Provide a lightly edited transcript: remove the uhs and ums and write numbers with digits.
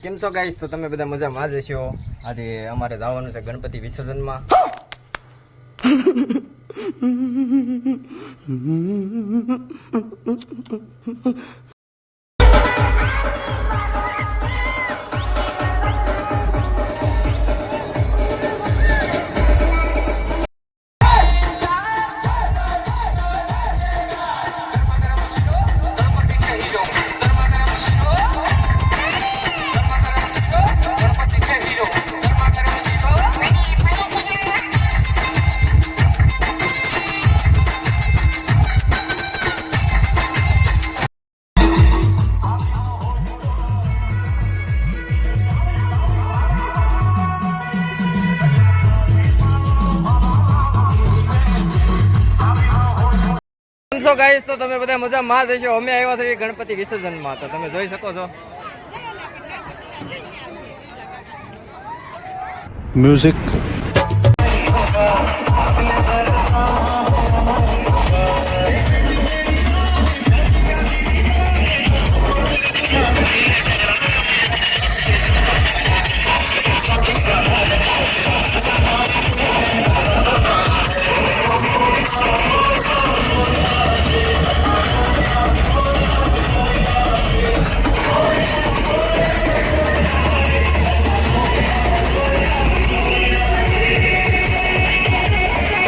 કેમ છો ગાઈસ? તો તમે બધા મજામાં જ હશો. આજે અમારે જવાનું છે ગણપતિ વિસર્જનમાં. છો ગાઈસ, તો તમે બધા મજામાં જ હશો. અમે આવ્યા છીએ ગણપતિ વિસર્જનમાં, તો તમે જોઈ શકો છો. म्यूजिक